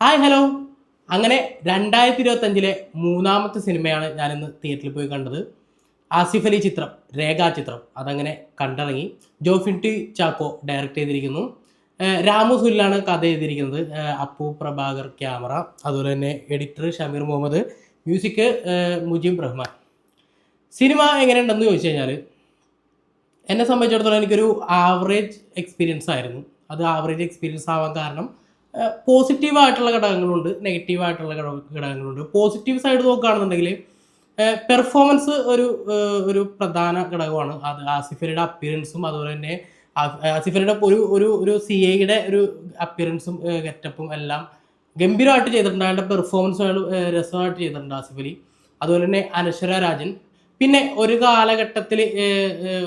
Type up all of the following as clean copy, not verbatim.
Hi hello. അങ്ങനെ 2025 മൂന്നാമത്തെ സിനിമയാണ് ഞാനിന്ന് തിയേറ്ററിൽ പോയി കണ്ടത്. ആസിഫ് അലി ചിത്രം, രേഖാചിത്രം. അതങ്ങനെ കണ്ടിറങ്ങി. ജോഫിൻ ടി ചാക്കോ ഡയറക്റ്റ് ചെയ്തിരിക്കുന്നു. രാമു സുല്ലാണ് കഥ എഴുതിയിരിക്കുന്നത്. അപ്പു പ്രഭാകർ ക്യാമറ, അതുപോലെ തന്നെ editor Shameer Muhammad, music Mujeeb Rahman. Cinema എങ്ങനെയുണ്ടെന്ന് ചോദിച്ചു കഴിഞ്ഞാൽ, എന്നെ സംബന്ധിച്ചിടത്തോളം എനിക്കൊരു ആവറേജ് എക്സ്പീരിയൻസ് ആയിരുന്നു. അത് ആവറേജ് എക്സ്പീരിയൻസ് ആവാൻ കാരണം പോസിറ്റീവായിട്ടുള്ള ഘടകങ്ങളുണ്ട്, നെഗറ്റീവായിട്ടുള്ള ഘടകങ്ങളുണ്ട്. പോസിറ്റീവ് സൈഡ് നോക്കുകയാണെന്നുണ്ടെങ്കിൽ പെർഫോമൻസ് ഒരു പ്രധാന ഘടകമാണ്. അത് ആസിഫ് അലിയുടെ അപ്പിയറൻസും അതുപോലെ തന്നെ ആസിഫ് അലിയുടെ ഒരു സി ഐയുടെ ഒരു അപ്പിയറൻസും ഗെറ്റപ്പും എല്ലാം ഗംഭീരമായിട്ട് ചെയ്തിട്ടുണ്ട്. അയാളുടെ പെർഫോമൻസുകൾ രസമായിട്ട് ചെയ്തിട്ടുണ്ട് ആസിഫ് അലി. അതുപോലെ തന്നെ അനശ്വര രാജൻ. പിന്നെ ഒരു കാലഘട്ടത്തിൽ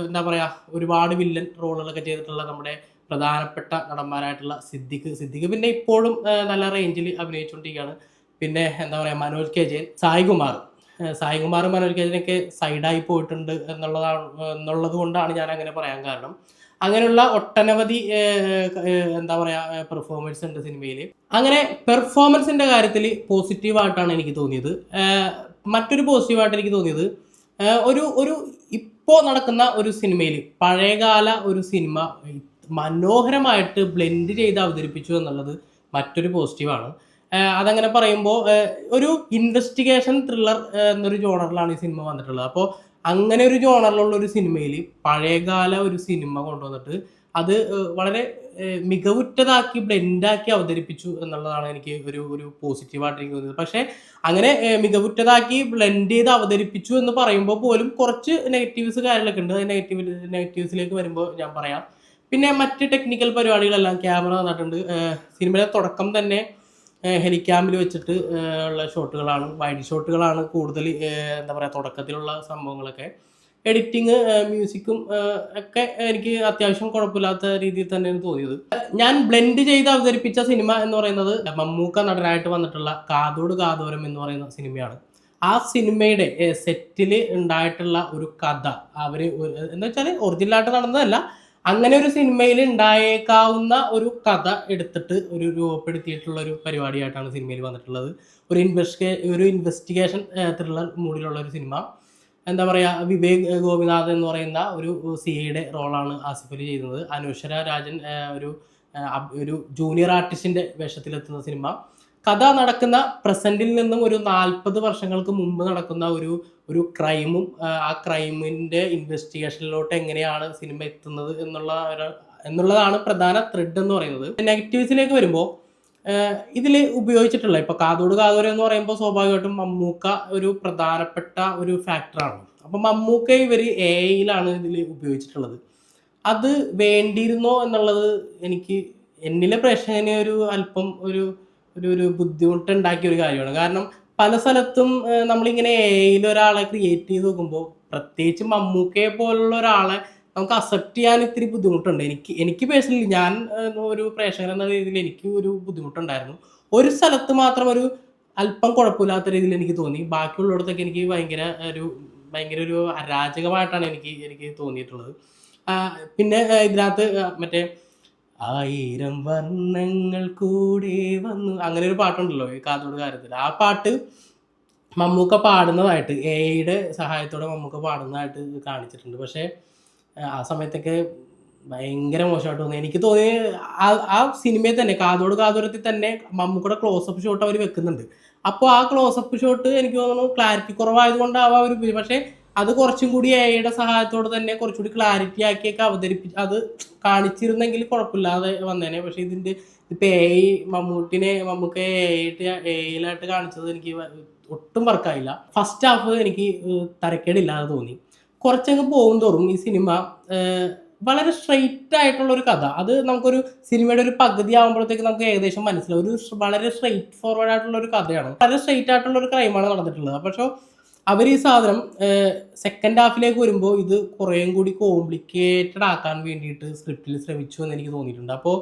എന്താ പറയുക, ഒരുപാട് വില്ലൻ റോളുകളൊക്കെ ചെയ്തിട്ടുള്ള നമ്മുടെ പ്രധാനപ്പെട്ട നടന്മാരായിട്ടുള്ള സിദ്ദിഖ് പിന്നെ ഇപ്പോഴും നല്ല റേഞ്ചിൽ അഭിനയിച്ചുകൊണ്ടിരിക്കുകയാണ്. പിന്നെ എന്താ പറയുക, മനോജ് കെ ജയൻ, സായികുമാർ മനോജ് കെ ജയനൊക്കെ സൈഡായി പോയിട്ടുണ്ട് എന്നുള്ളത് കൊണ്ടാണ് ഞാൻ അങ്ങനെ പറയാൻ കാരണം. അങ്ങനെയുള്ള ഒട്ടനവധി എന്താ പറയുക പെർഫോമൻസ് ഉണ്ട് സിനിമയിൽ. അങ്ങനെ പെർഫോമൻസിന്റെ കാര്യത്തിൽ പോസിറ്റീവായിട്ടാണ് എനിക്ക് തോന്നിയത്. മറ്റൊരു പോസിറ്റീവായിട്ട് എനിക്ക് തോന്നിയത് ഒരു ഇപ്പോൾ നടക്കുന്ന ഒരു സിനിമയിൽ പഴയകാല ഒരു സിനിമ മനോഹരമായിട്ട് ബ്ലെൻഡ് ചെയ്ത് അവതരിപ്പിച്ചു എന്നുള്ളത് മറ്റൊരു പോസിറ്റീവാണ്. അതങ്ങനെ പറയുമ്പോൾ ഒരു ഇൻവെസ്റ്റിഗേഷൻ ത്രില്ലർ എന്നൊരു ജോണറിലാണ് ഈ സിനിമ വന്നിട്ടുള്ളത്. അപ്പോൾ അങ്ങനെ ഒരു ജോണറിലുള്ള ഒരു സിനിമയിൽ പഴയകാല ഒരു സിനിമ കൊണ്ടുവന്നിട്ട് അത് വളരെ മികവുറ്റതാക്കി ബ്ലെൻഡാക്കി അവതരിപ്പിച്ചു എന്നുള്ളതാണ് എനിക്ക് ഒരു പോസിറ്റീവായിട്ട് എനിക്ക് തോന്നിയത്. പക്ഷേ അങ്ങനെ മികവുറ്റതാക്കി ബ്ലെൻഡ് ചെയ്ത് അവതരിപ്പിച്ചു എന്ന് പറയുമ്പോൾ പോലും കുറച്ച് നെഗറ്റീവ്സ് കാര്യങ്ങളൊക്കെ ഉണ്ട്. നെഗറ്റീവ്സിലേക്ക് വരുമ്പോൾ ഞാൻ പറയാം. പിന്നെ മറ്റ് ടെക്നിക്കൽ പരിപാടികളെല്ലാം ക്യാമറ നന്നിട്ടുണ്ട്. സിനിമയുടെ തുടക്കം തന്നെ ഹെലിക്യാമിൽ വെച്ചിട്ട് ഉള്ള ഷോട്ടുകളാണ്, വൈഡ് ഷോട്ടുകളാണ് കൂടുതൽ. എന്താ പറയുക, തുടക്കത്തിലുള്ള സംഭവങ്ങളൊക്കെ എഡിറ്റിങ് മ്യൂസിക്കും ഒക്കെ എനിക്ക് അത്യാവശ്യം കുഴപ്പമില്ലാത്ത രീതിയിൽ തന്നെയാണ് തോന്നിയത്. ഞാൻ ബ്ലെൻഡ് ചെയ്ത് അവതരിപ്പിച്ച സിനിമ എന്ന് പറയുന്നത് മമ്മൂക്ക നടനായിട്ട് വന്നിട്ടുള്ള കാതോട് കാതോരം എന്ന് പറയുന്ന സിനിമയാണ്. ആ സിനിമയുടെ സെറ്റിൽ ഉണ്ടായിട്ടുള്ള ഒരു കഥ അവര് എന്താ വെച്ചാൽ ഒറിജിനലായിട്ട് നടന്നതല്ല, അങ്ങനെ ഒരു സിനിമയിൽ ഉണ്ടായേക്കാവുന്ന ഒരു കഥ എടുത്തിട്ട് ഒരു രൂപപ്പെടുത്തിയിട്ടുള്ള ഒരു പരിപാടിയായിട്ടാണ് സിനിമയിൽ വന്നിട്ടുള്ളത്. ഒരു ഇൻവെസ്റ്റിഗേഷൻ ത്രില്ലർ മൂഡിലുള്ള ഒരു സിനിമ. എന്താ പറയുക, വിവേക് ഗോപിനാഥ് എന്ന് പറയുന്ന ഒരു സി ഐയുടെ റോളാണ് ആസിഫ് അലി ചെയ്യുന്നത്. അനശ്വര രാജൻ ഒരു ജൂനിയർ ആർട്ടിസ്റ്റിന്റെ വേഷത്തിലെത്തുന്ന സിനിമ. കഥ നടക്കുന്ന പ്രസന്റിൽ നിന്നും ഒരു 40 വർഷങ്ങൾക്ക് മുമ്പ് നടക്കുന്ന ഒരു ക്രൈമും ആ ക്രൈമിന്റെ ഇൻവെസ്റ്റിഗേഷനിലോട്ട് എങ്ങനെയാണ് സിനിമ എത്തുന്നത് എന്നുള്ളതാണ് പ്രധാന ത്രെഡ് എന്ന് പറയുന്നത്. നെഗറ്റീവ്സിലേക്ക് വരുമ്പോൾ ഇതിൽ ഉപയോഗിച്ചിട്ടുള്ള ഇപ്പോൾ കാതോട് കാതോരം എന്ന് പറയുമ്പോൾ സ്വാഭാവികമായിട്ടും മമ്മൂക്ക ഒരു പ്രധാനപ്പെട്ട ഒരു ഫാക്ടറാണ്. അപ്പം മമ്മൂക്ക ഇവർ AI-യിലാണ് ഇതിൽ ഉപയോഗിച്ചിട്ടുള്ളത്. അത് വേണ്ടിയിരുന്നോ എന്നുള്ളത് എന്നിലെ പ്രേക്ഷകനെ ഒരു അല്പം ഒരു ബുദ്ധിമുട്ടുണ്ടാക്കിയ ഒരു കാര്യമാണ്. കാരണം പല സ്ഥലത്തും നമ്മളിങ്ങനെ AI-യിൽ ഒരാളെ ക്രിയേറ്റ് ചെയ്ത് നോക്കുമ്പോൾ പ്രത്യേകിച്ച് മമ്മൂക്കയെ പോലുള്ള ഒരാളെ നമുക്ക് അക്സെപ്റ്റ് ചെയ്യാൻ ഇത്തിരി ബുദ്ധിമുട്ടുണ്ട്. എനിക്ക് പേഴ്സണലി ഞാൻ ഒരു പ്രേക്ഷകൻ എന്ന രീതിയിൽ എനിക്ക് ഒരു ബുദ്ധിമുട്ടുണ്ടായിരുന്നു. ഒരു സ്ഥലത്ത് മാത്രം ഒരു അല്പം കുഴപ്പമില്ലാത്ത രീതിയിൽ എനിക്ക് തോന്നി. ബാക്കിയുള്ളിടത്തൊക്കെ എനിക്ക് ഭയങ്കര ഒരു അരാജകമായിട്ടാണ് എനിക്ക് തോന്നിയിട്ടുള്ളത്. പിന്നെ ഇതിനകത്ത് മറ്റേ 1000 വർണ്ണങ്ങൾ കൂടെ വന്നു അങ്ങനെ ഒരു പാട്ടുണ്ടല്ലോ ഈ കാതോട് കാര്യത്തിൽ. ആ പാട്ട് മമ്മൂക്ക പാടുന്നതായിട്ട് AI-യുടെ സഹായത്തോടെ മമ്മൂക്ക പാടുന്നതായിട്ട് കാണിച്ചിട്ടുണ്ട്. പക്ഷേ ആ സമയത്തൊക്കെ ഭയങ്കര മോശമായിട്ട് തോന്നി. എനിക്ക് തോന്നി ആ സിനിമയിൽ തന്നെ കാതോട് കാതോരത്തിൽ തന്നെ മമ്മൂക്കയുടെ ക്ലോസപ്പ് ഷോട്ട് അവർ വെക്കുന്നുണ്ട്. അപ്പോൾ ആ ക്ലോസപ്പ് ഷോട്ട് എനിക്ക് തോന്നുന്നു ക്ലാരിറ്റി കുറവായത് കൊണ്ടാവാം അവർ, പക്ഷേ അത് കുറച്ചും കൂടി AI-യുടെ സഹായത്തോടെ തന്നെ കുറച്ചുകൂടി ക്ലാരിറ്റി ആക്കിയൊക്കെ അത് കാണിച്ചിരുന്നെങ്കിൽ കുഴപ്പമില്ലാതെ വന്നേനെ. പക്ഷേ ഇപ്പം മമ്മൂക്ക AI-യിലായിട്ട് കാണിച്ചത് എനിക്ക് ഒട്ടും വർക്കായില്ല. ഫസ്റ്റ് ഹാഫ് എനിക്ക് തരക്കേടില്ലാതെ തോന്നി. കുറച്ചങ്ങ് പോകും തോറും ഈ സിനിമ വളരെ സ്ട്രെയിറ്റ് ആയിട്ടുള്ള ഒരു കഥ, അത് നമുക്കൊരു സിനിമയുടെ ഒരു പകുതി ആകുമ്പോഴത്തേക്ക് നമുക്ക് ഏകദേശം മനസ്സിലാവും. വളരെ സ്ട്രെയിറ്റ് ഫോർവേഡ് ആയിട്ടുള്ള ഒരു കഥയാണ്, വളരെ സ്ട്രെയിറ്റ് ആയിട്ടുള്ള ഒരു ക്രൈമാണ് നടന്നിട്ടുള്ളത്. പക്ഷേ അവർ ഈ സാധനം സെക്കൻഡ് ഹാഫിലേക്ക് വരുമ്പോൾ ഇത് കുറേയും കൂടി കോംപ്ലിക്കേറ്റഡ് ആക്കാൻ വേണ്ടിയിട്ട് സ്ക്രിപ്റ്റിൽ ശ്രമിച്ചു എന്ന് എനിക്ക് തോന്നിയിട്ടുണ്ട്. അപ്പോൾ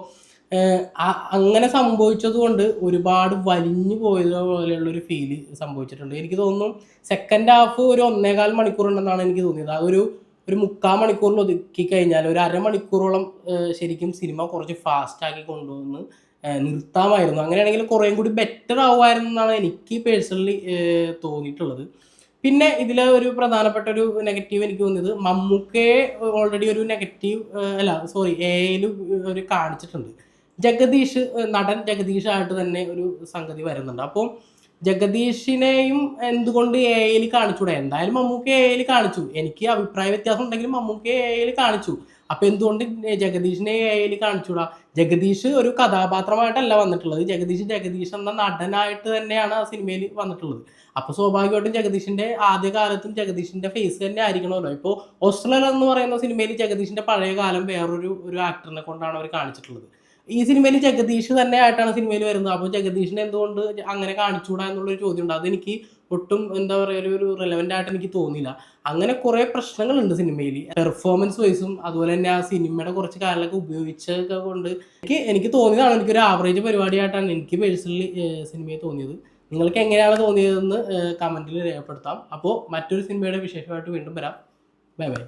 അങ്ങനെ സംഭവിച്ചത് കൊണ്ട് ഒരുപാട് വലിഞ്ഞു പോയത് പോലെയുള്ളൊരു ഫീല് സംഭവിച്ചിട്ടുണ്ട്. എനിക്ക് തോന്നുന്നു സെക്കൻഡ് ഹാഫ് ഒരു 1.25 മണിക്കൂർ ഉണ്ടെന്നാണ് എനിക്ക് തോന്നിയത്. ആ ഒരു 3/4 മണിക്കൂറിൽ ഒതുക്കി കഴിഞ്ഞാൽ ഒരു അരമണിക്കൂറോളം ശരിക്കും സിനിമ കുറച്ച് ഫാസ്റ്റാക്കി കൊണ്ടുവന്ന് നിർത്താമായിരുന്നു. അങ്ങനെയാണെങ്കിൽ കുറേയും കൂടി ബെറ്റർ ആവുമായിരുന്നു എന്നാണ് എനിക്ക് പേഴ്സണലി തോന്നിയിട്ടുള്ളത്. പിന്നെ ഇതിലെ ഒരു പ്രധാനപ്പെട്ട ഒരു നെഗറ്റീവ് എനിക്ക് തോന്നിയത്, മമ്മൂക്കയെ ഓൾറെഡി ഒരു നെഗറ്റീവ് അല്ല സോറി എയിൽ ഒരു കാണിച്ചിട്ടുണ്ട്. ജഗദീഷ് നടൻ ജഗദീഷായിട്ട് തന്നെ ഒരു സംഗതി വരുന്നുണ്ട്. അപ്പോൾ ജഗദീഷിനെയും എന്തുകൊണ്ട് എയിൽ കാണിച്ചൂടെ? എന്തായാലും മമ്മൂക്ക എയിൽ കാണിച്ചു. എനിക്ക് അഭിപ്രായ വ്യത്യാസം ഉണ്ടെങ്കിലും മമ്മൂക്ക എയിൽ കാണിച്ചു. അപ്പൊ എന്തുകൊണ്ട് ജഗദീഷിനെ എയിൽ കാണിച്ചൂടാ? ജഗദീഷ് ഒരു കഥാപാത്രമായിട്ടല്ല വന്നിട്ടുള്ളത്. ജഗദീഷ് എന്ന നടനായിട്ട് തന്നെയാണ് ആ സിനിമയിൽ വന്നിട്ടുള്ളത്. അപ്പൊ സ്വാഭാവികമായിട്ടും ജഗദീഷിന്റെ ആദ്യ കാലത്തും ജഗദീഷിന്റെ ഫേസ് തന്നെ ആയിരിക്കണമല്ലോ. ഇപ്പോൾ ഓസ്ട്രേലിയ എന്ന് പറയുന്ന സിനിമയിൽ ജഗദീഷിന്റെ പഴയ കാലം വേറൊരു ആക്ടറിനെ കൊണ്ടാണ് അവർ കാണിച്ചിട്ടുള്ളത്. ഈ സിനിമയിൽ ജഗദീഷ് തന്നെ ആയിട്ടാണ് സിനിമയിൽ വരുന്നത്. അപ്പോൾ ജഗദീഷിനെ എന്തുകൊണ്ട് അങ്ങനെ കാണിച്ചുകൂടാ എന്നുള്ളൊരു ചോദ്യമുണ്ട്. അതെനിക്ക് ഒട്ടും എന്താ പറയുക ഒരു റെലവൻ്റ് ആയിട്ട് എനിക്ക് തോന്നിയില്ല. അങ്ങനെ കുറേ പ്രശ്നങ്ങളുണ്ട് സിനിമയിൽ, പെർഫോമൻസ് വൈസും അതുപോലെ തന്നെ ആ സിനിമയുടെ കുറച്ച് കാലങ്ങളൊക്കെ ഉപയോഗിച്ചൊക്കെ കൊണ്ട് എനിക്ക് തോന്നിയതാണ്. എനിക്കൊരു ആവറേജ് പരിപാടിയായിട്ടാണ് എനിക്ക് പേഴ്സണലി സിനിമയെ തോന്നിയത്. നിങ്ങൾക്ക് എങ്ങനെയാണ് തോന്നിയതെന്ന് കമൻറ്റിൽ രേഖപ്പെടുത്താം. അപ്പോൾ മറ്റൊരു സിനിമയുടെ വിശേഷമായിട്ട് വീണ്ടും വരാം. Bye bye.